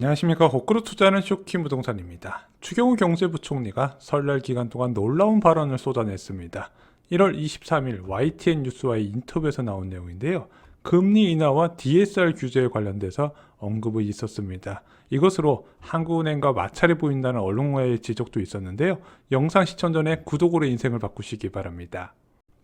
안녕하십니까. 거꾸로 투자하는 쇼킹 부동산입니다. 추경호 경제부총리가 설날 기간 동안 놀라운 발언을 쏟아냈습니다. 1월 23일 YTN 뉴스와의 인터뷰에서 나온 내용인데요. 금리 인하와 DSR 규제에 관련돼서 언급이 있었습니다. 이것으로 한국은행과 마찰이 보인다는 언론과의 지적도 있었는데요. 영상 시청 전에 구독으로 인생을 바꾸시기 바랍니다.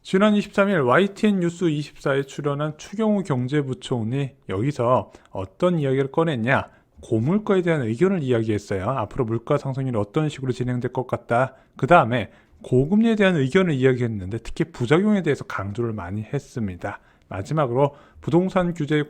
지난 23일 YTN 뉴스 24에 출연한 추경호 경제부총리, 여기서 어떤 이야기를 꺼냈냐? 고물가에 대한 의견을 이야기했어요. 앞으로 물가 상승률이 어떤 식으로 진행될 것 같다. 그 다음에 고금리에 대한 의견을 이야기했는데 특히 부작용에 대해서 강조를 많이 했습니다. 마지막으로 부동산 규제에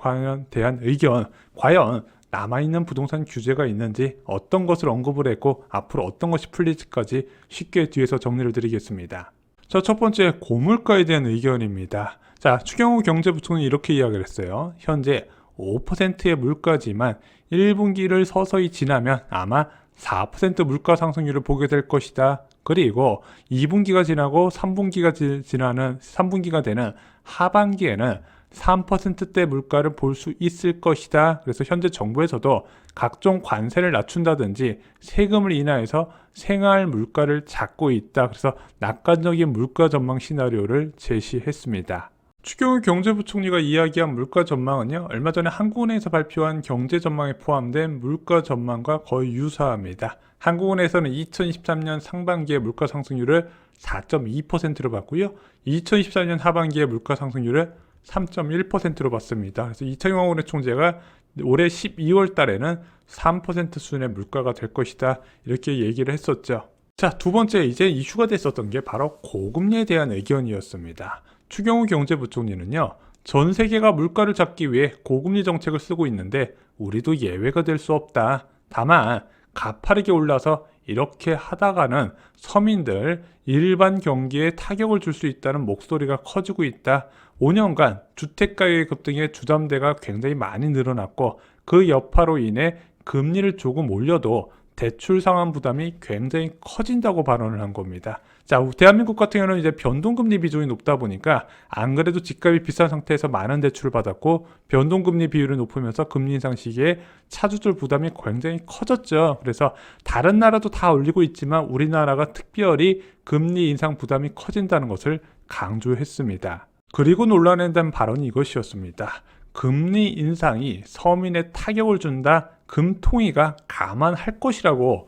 대한 의견, 과연 남아있는 부동산 규제가 있는지, 어떤 것을 언급을 했고 앞으로 어떤 것이 풀릴지까지 쉽게 뒤에서 정리를 드리겠습니다. 자, 첫 번째, 고물가에 대한 의견입니다. 자, 추경호 경제부총리 이렇게 이야기를 했어요. 현재 5%의 물가지만 1분기를 서서히 지나면 아마 4% 물가 상승률을 보게 될 것이다. 그리고 2분기가 지나고 3분기가 되는 하반기에는 3%대 물가를 볼 수 있을 것이다. 그래서 현재 정부에서도 각종 관세를 낮춘다든지 세금을 인하해서 생활 물가를 잡고 있다. 그래서 낙관적인 물가 전망 시나리오를 제시했습니다. 추경호 경제부총리가 이야기한 물가 전망은요, 얼마 전에 한국은행에서 발표한 경제 전망에 포함된 물가 전망과 거의 유사합니다. 한국은행에서는 2023년 상반기의 물가 상승률을 4.2%로 봤고요. 2024년 하반기의 물가 상승률을 3.1%로 봤습니다. 그래서 이창용 은행 총재가 올해 12월 달에는 3% 수준의 물가가 될 것이다. 이렇게 얘기를 했었죠. 자, 두 번째, 이제 이슈가 됐었던 게 바로 고금리에 대한 의견이었습니다. 추경호 경제부총리는요, 전 세계가 물가를 잡기 위해 고금리 정책을 쓰고 있는데 우리도 예외가 될 수 없다. 다만 가파르게 올라서 이렇게 하다가는 서민들, 일반 경기에 타격을 줄 수 있다는 목소리가 커지고 있다. 5년간 주택가격 급등의 주담대가 굉장히 많이 늘어났고 그 여파로 인해 금리를 조금 올려도 대출 상환 부담이 굉장히 커진다고 발언을 한 겁니다. 자, 대한민국 같은 경우는 이제 변동금리 비중이 높다 보니까 안 그래도 집값이 비싼 상태에서 많은 대출을 받았고 변동금리 비율이 높으면서 금리 인상 시기에 차주들 부담이 굉장히 커졌죠. 그래서 다른 나라도 다 올리고 있지만 우리나라가 특별히 금리 인상 부담이 커진다는 것을 강조했습니다. 그리고 논란에 대한 발언이 이것이었습니다. 금리 인상이 서민에 타격을 준다. 금통위가 감안할 것이라고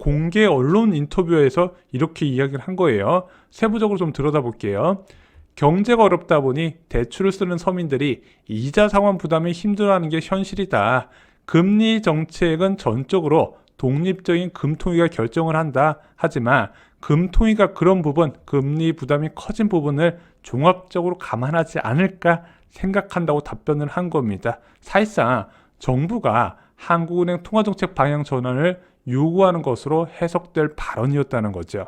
공개 언론 인터뷰에서 이렇게 이야기를 한 거예요. 세부적으로 좀 들여다볼게요. 경제가 어렵다 보니 대출을 쓰는 서민들이 이자 상환 부담이 힘들어하는 게 현실이다. 금리 정책은 전적으로 독립적인 금통위가 결정을 한다. 하지만 금통위가 그런 부분, 금리 부담이 커진 부분을 종합적으로 감안하지 않을까 생각한다고 답변을 한 겁니다. 사실상 정부가 한국은행 통화정책 방향 전환을 요구하는 것으로 해석될 발언이었다는 거죠.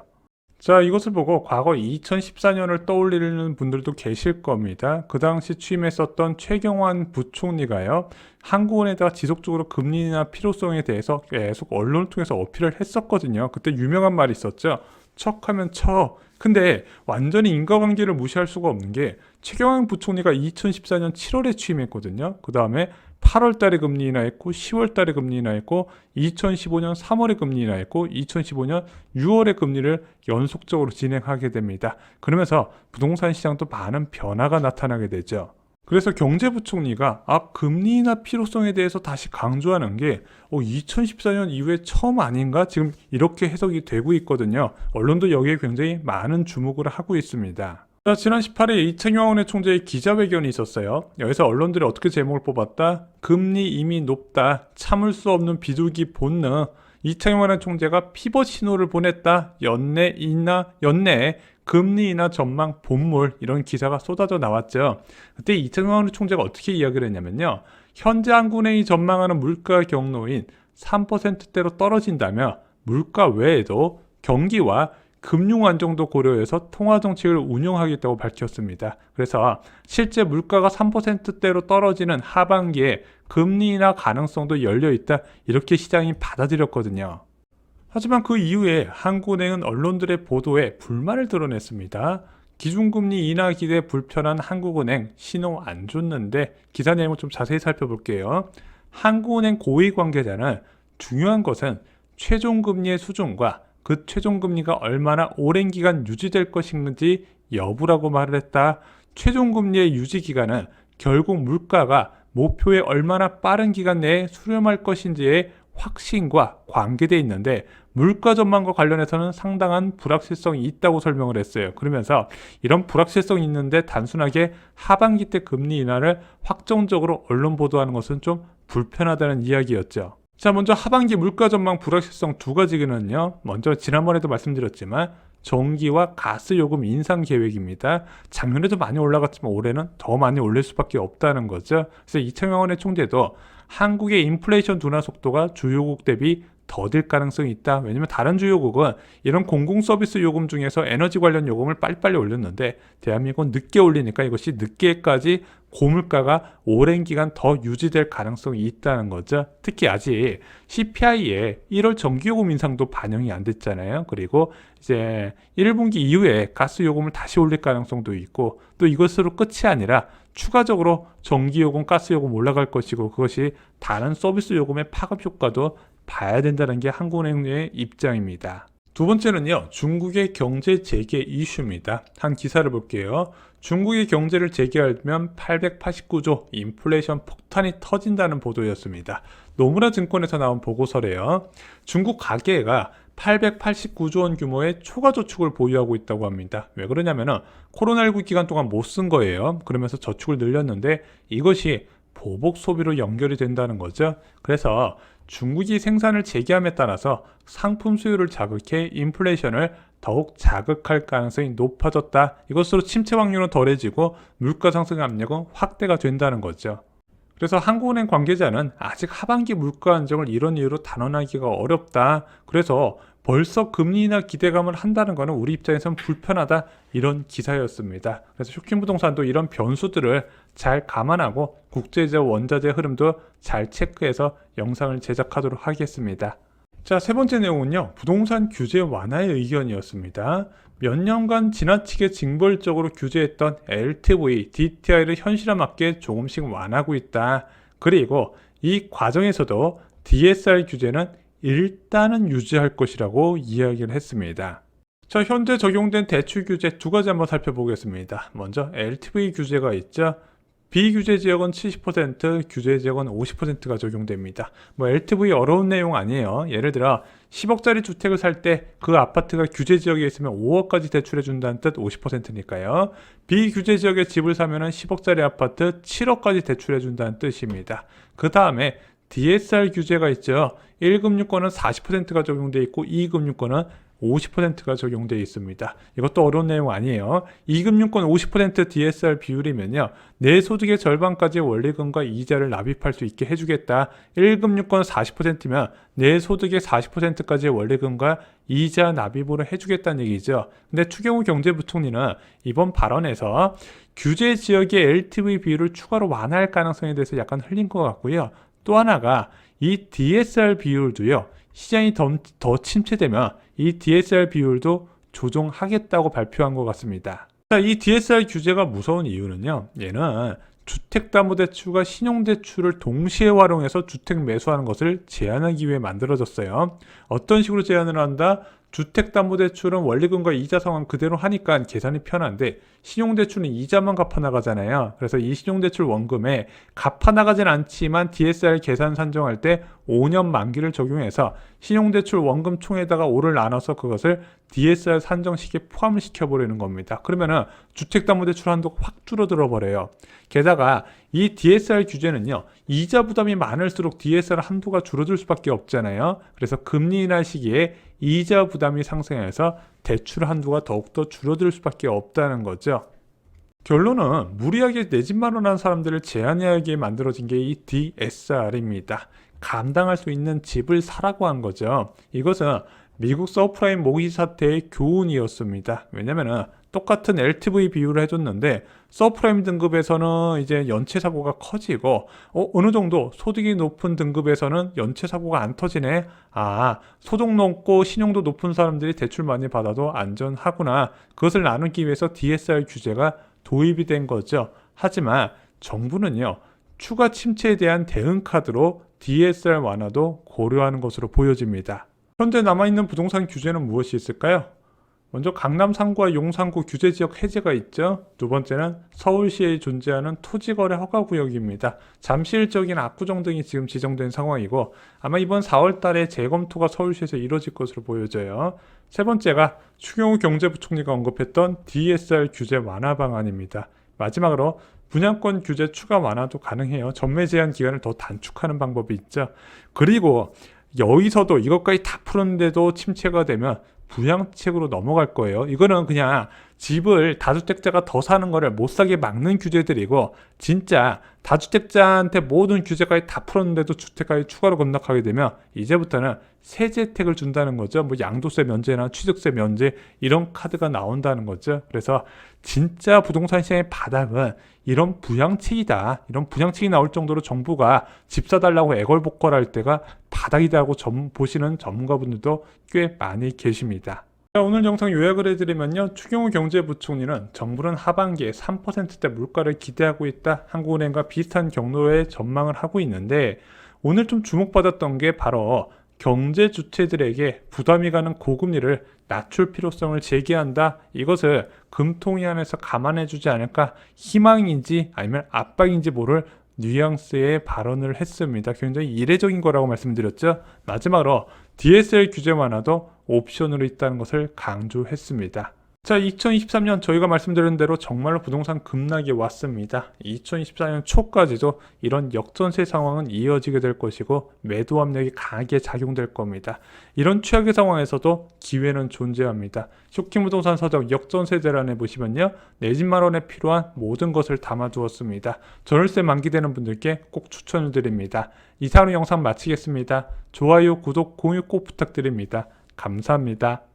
자, 이것을 보고 과거 2014년을 떠올리는 분들도 계실 겁니다. 그 당시 취임했었던 최경환 부총리가요, 한국은행에다가 지속적으로 금리 인하 필요성에 대해서 계속 언론을 통해서 어필을 했었거든요. 그때 유명한 말이 있었죠. 척하면 쳐. 근데 완전히 인과관계를 무시할 수가 없는 게 최경환 부총리가 2014년 7월에 취임했거든요. 그 다음에 8월 달에 금리 인하했고 10월 달에 금리 인하했고 2015년 3월에 금리 인하했고 2015년 6월에 금리를 연속적으로 진행하게 됩니다. 그러면서 부동산 시장도 많은 변화가 나타나게 되죠. 그래서 경제부총리가 금리 인하 필요성에 대해서 다시 강조하는 게 2014년 이후에 처음 아닌가? 지금 이렇게 해석이 되고 있거든요. 언론도 여기에 굉장히 많은 주목을 하고 있습니다. 자, 지난 18일 이창용 은행 총재의 기자회견이 있었어요. 여기서 언론들이 어떻게 제목을 뽑았다? 금리 이미 높다. 참을 수 없는 비둘기 본능. 이창용 은행 총재가 피벗 신호를 보냈다. 연내 금리 인하 전망 본물, 이런 기사가 쏟아져 나왔죠. 그때 이창용 은행 총재가 어떻게 이야기를 했냐면요. 현재 한국은행이 전망하는 물가 경로인 3%대로 떨어진다며 물가 외에도 경기와 금융 안정도 고려해서 통화정책을 운용하겠다고 밝혔습니다. 그래서 실제 물가가 3%대로 떨어지는 하반기에 금리 인하 가능성도 열려있다. 이렇게 시장이 받아들였거든요. 하지만 그 이후에 한국은행은 언론들의 보도에 불만을 드러냈습니다. 기준금리 인하 기대 불편한 한국은행 신호 안 줬는데 기사 내용을 좀 자세히 살펴볼게요. 한국은행 고위 관계자는 중요한 것은 최종금리의 수준과 그 최종금리가 얼마나 오랜 기간 유지될 것인지 여부라고 말을 했다. 최종금리의 유지 기간은 결국 물가가 목표에 얼마나 빠른 기간 내에 수렴할 것인지의 확신과 관계되어 있는데 물가 전망과 관련해서는 상당한 불확실성이 있다고 설명을 했어요. 그러면서 이런 불확실성이 있는데 단순하게 하반기 때 금리 인하를 확정적으로 언론 보도하는 것은 좀 불편하다는 이야기였죠. 자, 먼저 하반기 물가 전망 불확실성 두 가지는요. 먼저 지난번에도 말씀드렸지만 전기와 가스 요금 인상 계획입니다. 작년에도 많이 올라갔지만 올해는 더 많이 올릴 수밖에 없다는 거죠. 그래서 이창용 원의 총재도 한국의 인플레이션 둔화 속도가 주요국 대비 더딜 가능성이 있다. 왜냐면 다른 주요국은 이런 공공서비스 요금 중에서 에너지 관련 요금을 빨리빨리 올렸는데 대한민국은 늦게 올리니까 이것이 늦게까지 고물가가 오랜 기간 더 유지될 가능성이 있다는 거죠. 특히 아직 CPI에 1월 전기요금 인상도 반영이 안 됐잖아요. 그리고 이제 1분기 이후에 가스 요금을 다시 올릴 가능성도 있고 또 이것으로 끝이 아니라 추가적으로 전기요금, 가스요금 올라갈 것이고 그것이 다른 서비스 요금의 파급 효과도 봐야 된다는 게 한국은행의 입장입니다. 두 번째는요, 중국의 경제 재개 이슈입니다. 한 기사를 볼게요. 중국이 경제를 재개하면 889조 인플레이션 폭탄이 터진다는 보도였습니다. 노무라 증권에서 나온 보고서래요. 중국 가계가 889조 원 규모의 초과 저축을 보유하고 있다고 합니다. 왜 그러냐면은 코로나19 기간 동안 못 쓴 거예요. 그러면서 저축을 늘렸는데 이것이 보복 소비로 연결이 된다는 거죠. 그래서 중국이 생산을 재개함에 따라서 상품 수요를 자극해 인플레이션을 더욱 자극할 가능성이 높아졌다. 이것으로 침체 확률은 덜해지고 물가 상승 압력은 확대가 된다는 거죠. 그래서 한국은행 관계자는 아직 하반기 물가 안정을 이런 이유로 단언하기가 어렵다. 그래서 벌써 금리 인하 기대감을 한다는 것은 우리 입장에서는 불편하다. 이런 기사였습니다. 그래서 쇼킹부동산도 이런 변수들을 잘 감안하고 국제재 원자재 흐름도 잘 체크해서 영상을 제작하도록 하겠습니다. 자, 세 번째 내용은요. 부동산 규제 완화의 의견이었습니다. 몇 년간 지나치게 징벌적으로 규제했던 LTV, DTI를 현실에 맞게 조금씩 완화하고 있다. 그리고 이 과정에서도 DSR 규제는 일단은 유지할 것이라고 이야기를 했습니다. 자, 현재 적용된 대출 규제 두 가지 한번 살펴보겠습니다. 먼저 LTV 규제가 있죠. 비규제 지역은 70%, 규제 지역은 50%가 적용됩니다. LTV 어려운 내용 아니에요. 예를 들어 10억짜리 주택을 살 때 그 아파트가 규제 지역에 있으면 5억까지 대출해 준다는 뜻 50%니까요. 비규제 지역에 집을 사면은 10억짜리 아파트 7억까지 대출해 준다는 뜻입니다. 그 다음에 DSR 규제가 있죠. 1금융권은 40%가 적용되어 있고 2금융권은 50%가 적용되어 있습니다. 이것도 어려운 내용 아니에요. 2금융권 50% DSR 비율이면요. 내 소득의 절반까지 원리금과 이자를 납입할 수 있게 해주겠다. 1금융권 40%면 내 소득의 40%까지 원리금과 이자 납입으로 해주겠다는 얘기죠. 근데 추경호 경제부총리는 이번 발언에서 규제 지역의 LTV 비율을 추가로 완화할 가능성에 대해서 약간 흘린 것 같고요. 또 하나가 이 DSR 비율도요. 시장이 더 침체되면 이 DSR 비율도 조정하겠다고 발표한 것 같습니다. 자, 이 DSR 규제가 무서운 이유는요. 얘는 주택담보대출과 신용대출을 동시에 활용해서 주택 매수하는 것을 제한하기 위해 만들어졌어요. 어떤 식으로 제한을 한다? 주택담보대출은 원리금과 이자 상환 그대로 하니까 계산이 편한데 신용대출은 이자만 갚아나가잖아요. 그래서 이 신용대출 원금에 갚아나가진 않지만 DSR 계산 산정할 때 5년 만기를 적용해서 신용대출 원금 총에다가 5를 나눠서 그것을 DSR 산정 시기에 포함을 시켜버리는 겁니다. 그러면은 주택담보대출 한도가 확 줄어들어 버려요. 게다가 이 DSR 규제는요. 이자 부담이 많을수록 DSR 한도가 줄어들 수밖에 없잖아요. 그래서 금리 인하 시기에 이자 부담이 상승해서 대출 한도가 더욱더 줄어들 수밖에 없다는 거죠. 결론은 무리하게 내 집 마련한 사람들을 제한하게 만들어진 게 이 DSR입니다. 감당할 수 있는 집을 사라고 한 거죠. 이것은 미국 서프라임 모기지 사태의 교훈이었습니다. 왜냐면은 똑같은 LTV 비율을 해줬는데 서프라임 등급에서는 이제 연체 사고가 커지고 어느 정도 소득이 높은 등급에서는 연체 사고가 안 터지네. 아, 소득 높고 신용도 높은 사람들이 대출 많이 받아도 안전하구나. 그것을 나누기 위해서 DSR 규제가 도입이 된 거죠. 하지만 정부는요, 추가 침체에 대한 대응 카드로 DSR 완화도 고려하는 것으로 보여집니다. 현재 남아있는 부동산 규제는 무엇이 있을까요? 먼저 강남 3구와 용산구 규제지역 해제가 있죠. 두 번째는 서울시에 존재하는 토지거래 허가구역입니다. 잠실적인 압구정 등이 지금 지정된 상황이고 아마 이번 4월 달에 재검토가 서울시에서 이루어질 것으로 보여져요. 세 번째가 추경호 경제부총리가 언급했던 DSR 규제 완화 방안입니다. 마지막으로 분양권 규제 추가 완화도 가능해요. 전매 제한 기간을 더 단축하는 방법이 있죠. 그리고 여기서도 이것까지 다 풀었는데도 침체가 되면 부양책으로 넘어갈 거예요. 이거는 그냥 집을 다주택자가 더 사는 거를 못 사게 막는 규제들이고, 진짜 다주택자한테 모든 규제까지 다 풀었는데도 주택까지 추가로 건너가게 되면 이제부터는 세제 혜택을 준다는 거죠. 뭐 양도세 면제나 취득세 면제 이런 카드가 나온다는 거죠. 그래서 진짜 부동산 시장의 바닥은 이런 부양책이다. 이런 부양책이 나올 정도로 정부가 집 사달라고 애걸복걸할 때가 바닥이다고 보시는 전문가분들도 꽤 많이 계십니다. 자, 오늘 영상 요약을 해드리면요. 추경호 경제부총리는 정부는 하반기에 3%대 물가를 기대하고 있다. 한국은행과 비슷한 경로의 전망을 하고 있는데, 오늘 좀 주목받았던 게 바로 경제 주체들에게 부담이 가는 고금리를 낮출 필요성을 제기한다. 이것을 금통위 안에서 감안해주지 않을까, 희망인지 아니면 압박인지 모를 뉘앙스의 발언을 했습니다. 굉장히 이례적인 거라고 말씀드렸죠. 마지막으로 DSR 규제 완화도 옵션으로 있다는 것을 강조했습니다. 자, 2023년 저희가 말씀드린 대로 정말로 부동산 급락이 왔습니다. 2024년 초까지도 이런 역전세 상황은 이어지게 될 것이고 매도 압력이 강하게 작용될 겁니다. 이런 최악의 상황에서도 기회는 존재합니다. 쇼킹부동산 서적 역전세 대란에 보시면요, 내 집 마련에 필요한 모든 것을 담아두었습니다. 전월세 만기되는 분들께 꼭 추천을 드립니다. 이상으로 영상 마치겠습니다. 좋아요, 구독, 공유 꼭 부탁드립니다. 감사합니다.